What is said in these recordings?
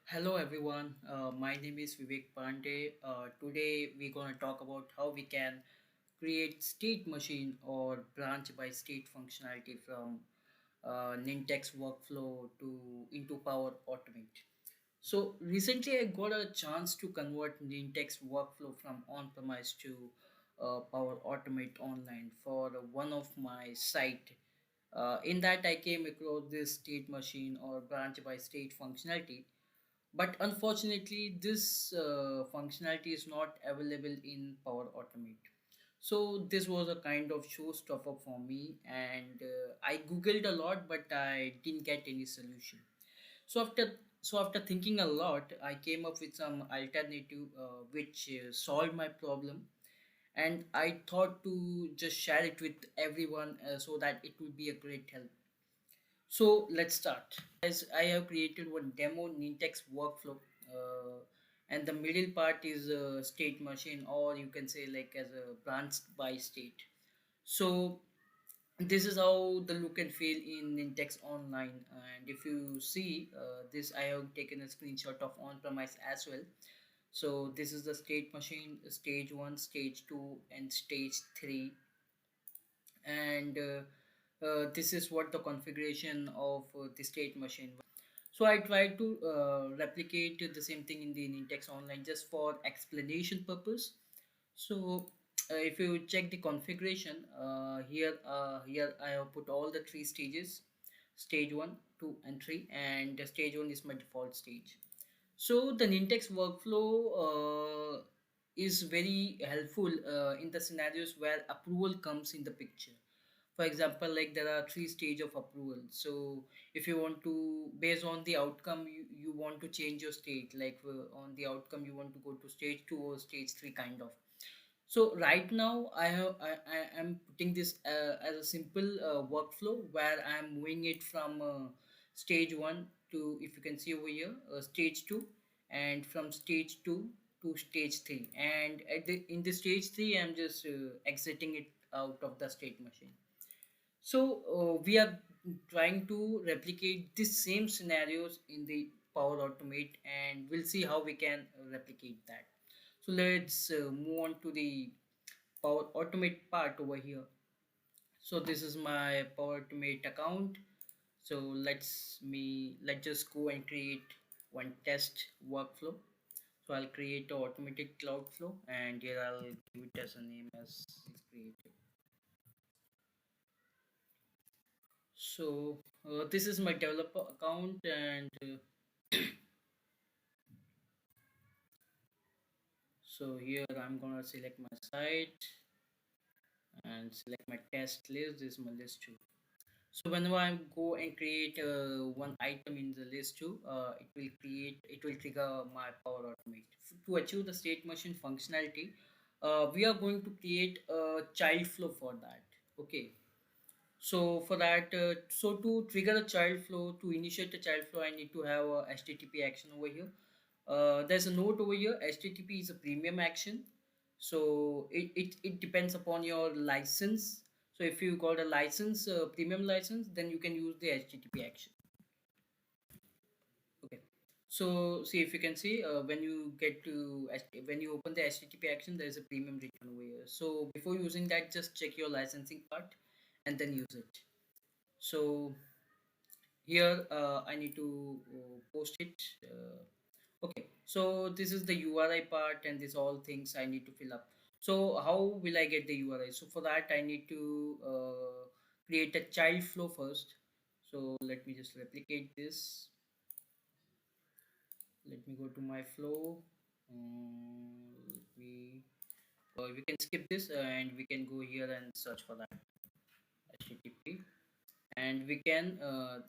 Hello everyone, my name is Vivek Pandey. Today we're going to talk about how we can create state machine or branch by state functionality from Nintex workflow to into Power Automate. So recently I got a chance to convert Nintex workflow from on-premise to Power Automate online for one of my site. In that I came across this state machine or branch by state functionality, but unfortunately this functionality is not available in Power Automate. So this was a kind of showstopper for me, and I googled a lot but I didn't get any solution. So after thinking a lot, I came up with some alternative which solved my problem, and I thought to just share it with everyone so that it will be a great help. So let's start. As I have created one demo Nintex workflow, uh, and the middle part is a state machine, or you can say like as a branch by state. So this is how the look and feel in Nintex Online. And if you see this, I have taken a screenshot of on-premise as well. So this is the state machine, stage one, stage two, and stage three, and this is what the configuration of the state machine. So I tried to replicate the same thing in the Nintex Online just for explanation purpose. So if you check the configuration here I have put all the three stages: stage 1, 2 and 3, and the stage 1 is my default stage. So the Nintex workflow is very helpful in the scenarios where approval comes in the picture. For example, like there are three stage of approval. So if you want to, based on the outcome, you want to change your state, like on the outcome you want to go to stage 2 or stage 3 kind of. So right now I am putting this as a simple workflow where I am moving it from stage 1 to, if you can see over here, stage 2, and from stage 2 to stage 3, and in the stage 3 I'm just exiting it out of the state machine. So we are trying to replicate the same scenarios in the Power Automate, and we'll see how we can replicate that. So let's move on to the Power Automate part over here. So this is my Power Automate account. So let's just go and create one test workflow. So I'll create an automated cloud flow, and here I'll give it as a name as it's created. So this is my developer account, and so here I'm gonna select my site and select my test list. This is my list too. So whenever I go and create one item in the list too, it will trigger my Power Automate. To achieve the state machine functionality, we are going to create a child flow for that. Okay. So for that, so to trigger a child flow, to initiate a child flow, I need to have a HTTP action over here. There's a note over here. HTTP is a premium action, so it depends upon your license. So if you got a license, premium license, then you can use the HTTP action. Okay. So see, if you can see, when you get to when you open the HTTP action, there is a premium written over here. So before using that, just check your licensing part and then use it. So here I need to post it. Okay, so this is the URI part, and this all things I need to fill up. So how will I get the URI? So for that I need to create a child flow first. So let me just replicate this. Let me go to my flow. We can skip this and we can go here and search for that HTTP, and we can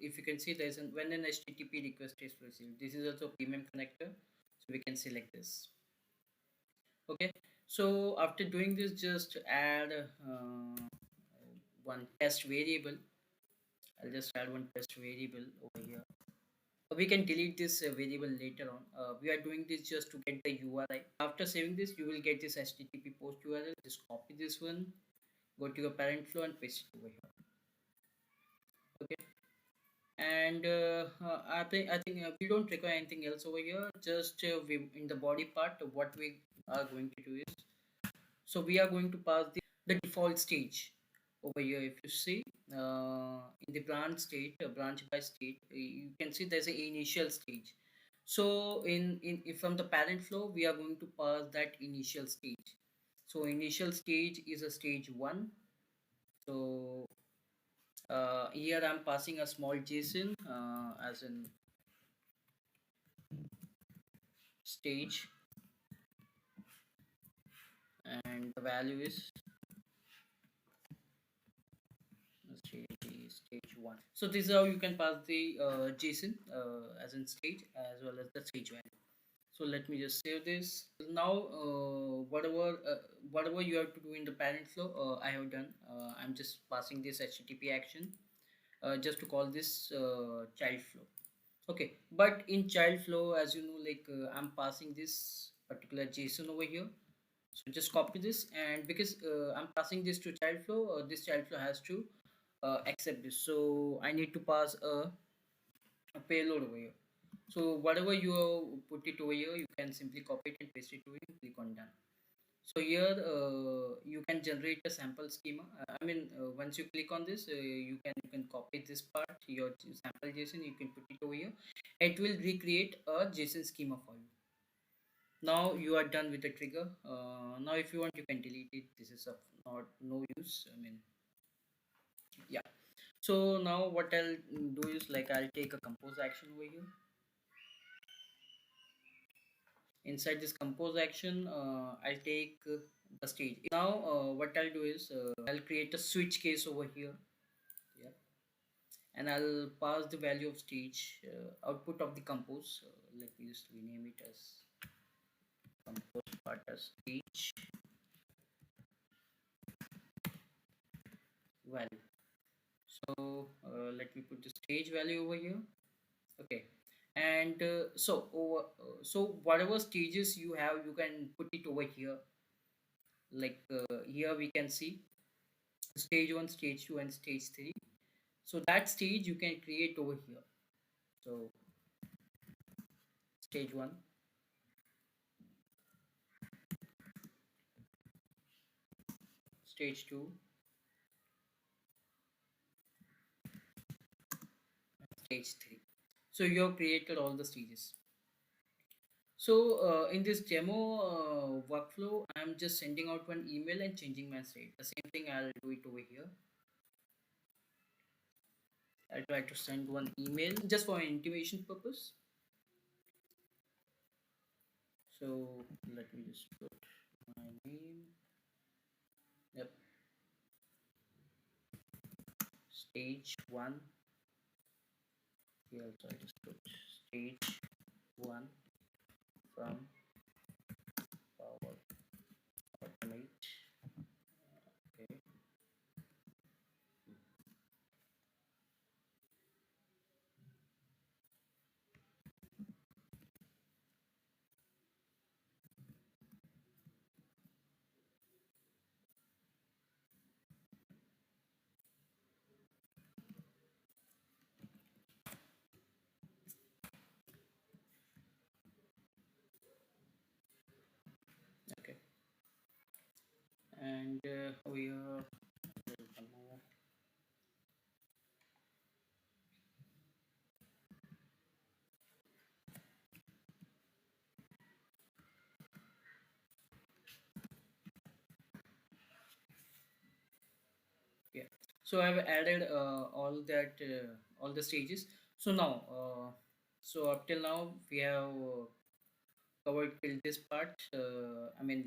if you can see there's when an HTTP request is received, this is also premium connector, so we can select this. Okay, so after doing this, just add one test variable. I'll just add one test variable over here. We can delete this variable later on. We are doing this just to get the URI. After saving this, you will get this HTTP post URL. Just copy this one, go to your parent flow and paste it over here. Okay, And I think we don't require anything else over here. Just we in the body part, what we are going to do is, so we are going to pass the default stage over here. If you see in the branch state, branch by state, you can see there's an initial stage. So from the parent flow, we are going to pass that initial stage. So initial stage is a stage one. So here I'm passing a small JSON as in stage, and the value is stage one. So this is how you can pass the JSON as in stage as well as the stage value. So let me just save this. Now whatever you have to do in the parent flow, I have done. I'm just passing this HTTP action just to call this child flow. Okay, but in child flow, as you know, like I'm passing this particular JSON over here. So just copy this, and because I'm passing this to child flow, this child flow has to accept this. So I need to pass a payload over here. So whatever you put it over here, you can simply copy it and paste it over here and click on done. So here you can generate a sample schema. Once you click on this, you can copy this part, your sample JSON. You can put it over here. It will recreate a JSON schema for you. Now you are done with the trigger. Now if you want, you can delete it. This is of not no use. Yeah. So now what I'll do is, like, I'll take a compose action over here. Inside this compose action, I'll take the stage. Now what I'll do is, I'll create a switch case over here. Yeah. And I'll pass the value of stage, output of the compose. Let me just rename it as compose part as stage value. So let me put the stage value over here. Okay. And so whatever stages you have, you can put it over here. Like here we can see stage 1, stage 2, and stage 3. So that stage you can create over here. So stage 1, stage 2, stage 3. So you have created all the stages. So in this demo workflow, I'm just sending out one email and changing my state. The same thing I'll do it over here. I'll try to send one email just for an intimation purpose. So let me just put my name. Yep. Stage 1. Here also I just put stage 1 from Power Automate. Okay. Okay. And we are yeah. So I've added all the stages. So now so up till now we have covered till this part.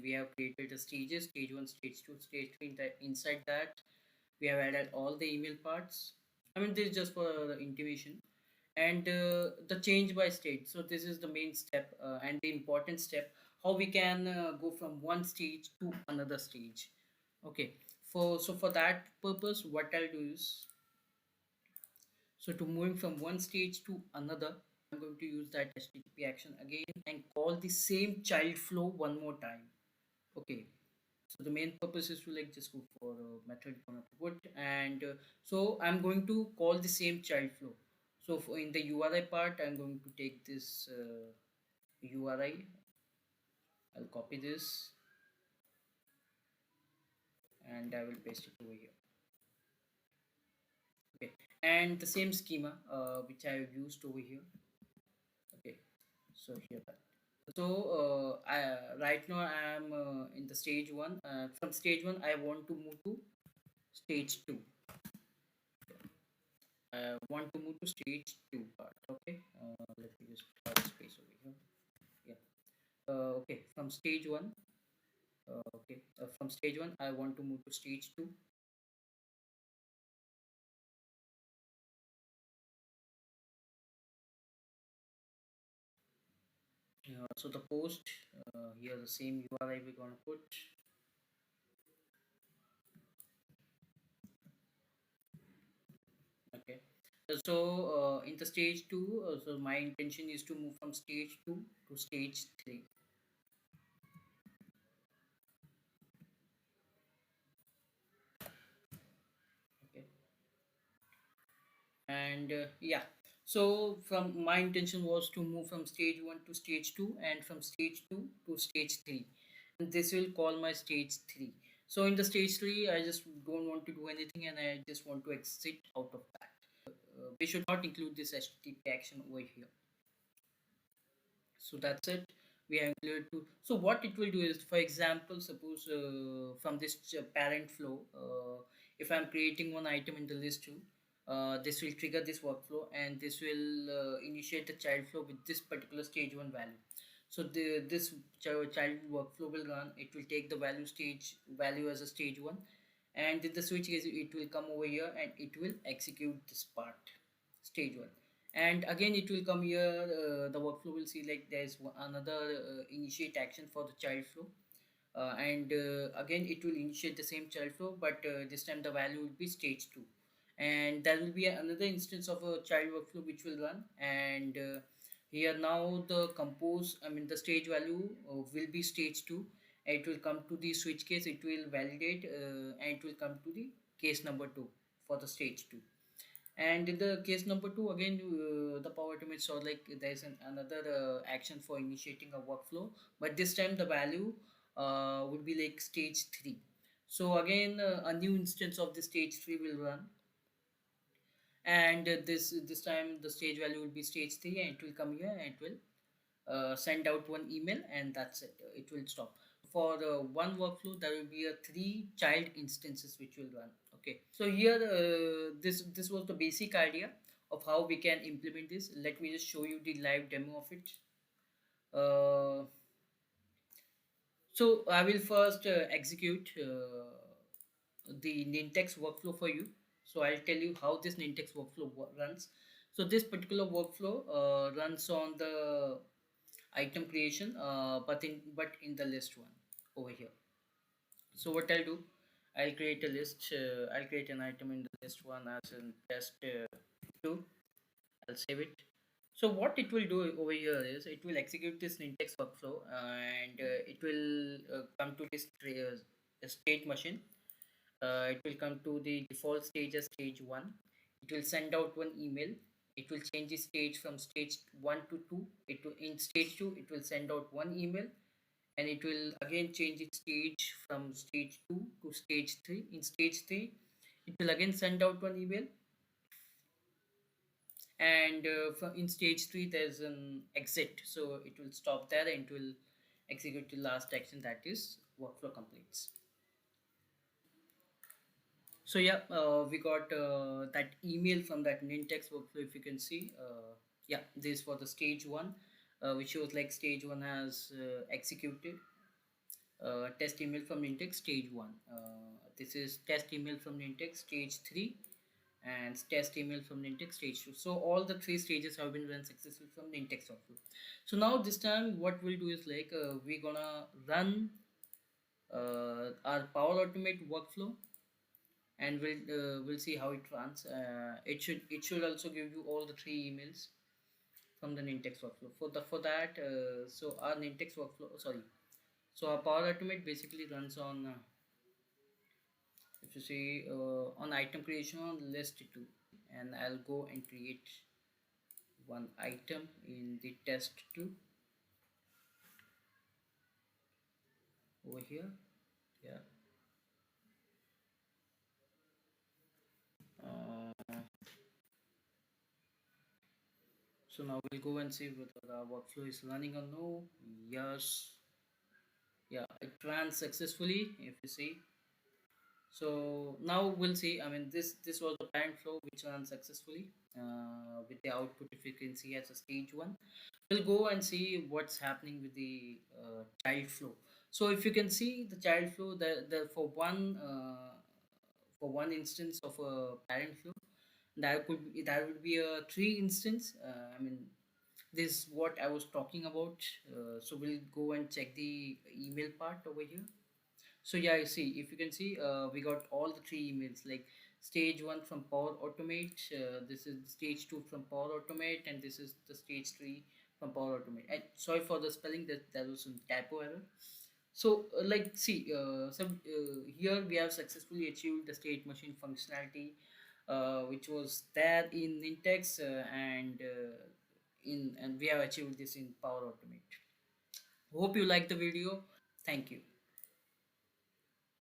We have created the stages: stage 1, stage 2, stage 3. That inside that we have added all the email parts. This is just for the intimation. And the change by state, so this is the main step and the important step, how we can go from one stage to another stage. Okay. For that purpose, what I'll do is, so to moving from one stage to another, I'm going to use that HTTP action again and call the same child flow one more time. Okay. So the main purpose is to, like, just go for a method gonna put, and so I'm going to call the same child flow. So for in the URI part, I'm going to take this URI. I'll copy this and I will paste it over here. Okay, and the same schema which I have used over here. Okay, so here that. So right now I am in the stage one. From stage one, I want to move to stage two. I want to move to stage two part. Okay, let me just put space over here. Yeah. Okay, from stage one. Okay, from stage one, I want to move to stage two. So the post here, the same URI we're gonna put. Okay. So in the stage two, so my intention is to move from stage two to stage three. Okay. And yeah, so from my intention was to move from stage one to stage two and from stage two to stage three, and this will call my stage three. So in the stage three, I just don't want to do anything and I just want to exit out of that. We should not include this HTTP action over here. So that's it. We have included two. So what it will do is, for example, suppose from this parent flow, if I'm creating one item in the list too, this will trigger this workflow and this will initiate the child flow with this particular stage one value. So this child workflow will run. It will take the value as a stage one, and in the switch case, it will come over here and it will execute this part, stage one. And again it will come here, the workflow will see like there's another initiate action for the child flow, and again it will initiate the same child flow, but this time the value will be stage 2, and there will be another instance of a child workflow which will run, and here now the compose, I mean the stage value will be stage 2. It will come to the switch case, it will validate, and it will come to the case number 2 for the stage 2. And in the case number 2, again the power automate saw like there's another action for initiating a workflow, but this time the value would be like stage 3. So again a new instance of the stage 3 will run, and this time the stage value will be stage 3 and it will come here and it will send out one email and that's it. It will stop. For one workflow, there will be a 3 child instances which will run. Okay. So here, this was the basic idea of how we can implement this. Let me just show you the live demo of it. Uh, so I will first execute the Nintex workflow for you. So I'll tell you how this Nintex workflow runs. So this particular workflow runs on the item creation, but in the list one over here. So what I'll do, I'll create a list. I'll create an item in the list one as in test two. I'll save it. So what it will do over here is it will execute this Nintex workflow, and it will come to this state machine. It will come to the default stage as stage 1. It will send out one email. It will change the stage from stage 1 to 2. It will, in stage 2 it will send out one email, and it will again change its stage from stage 2 to stage 3. In stage 3 it will again send out one email, and in stage 3 there's an exit, so it will stop there and it will execute the last action, that is workflow completes. So yeah, we got that email from that Nintex workflow. If you can see, yeah, this for the stage 1, which shows like stage 1 has executed. Test email from Nintex stage 1. This is test email from Nintex stage 3, and test email from Nintex stage 2. So all the 3 stages have been run successfully from Nintex workflow. So now this time what we'll do is like we're gonna run our Power Automate workflow, and we'll see how it runs. It should also give you all the 3 emails from the Nintex workflow. For that, so our Nintex workflow, sorry, so our Power Automate basically runs on if you see on item creation on list 2, and I'll go and create one item in the test 2 over here. Yeah. uh, so now we'll go and see whether our workflow is running or no. Yes. Yeah, it ran successfully, if you see. So now we'll see. I mean, this was the parent flow which ran successfully with the output frequency as a stage one. We'll go and see what's happening with the child flow. So if you can see the child flow, the for one instance of a parent flow, that would be a three instance. I mean, this is what I was talking about. So we'll go and check the email part over here. So yeah, you see, if you can see, we got all the three emails, like stage one from Power Automate. This is stage two from Power Automate, and this is the stage three from Power Automate. And sorry for the spelling, that there was some typo error. So like, see, here we have successfully achieved the state machine functionality, which was there in Nintex, and we have achieved this in Power Automate. Hope you like the video. Thank you.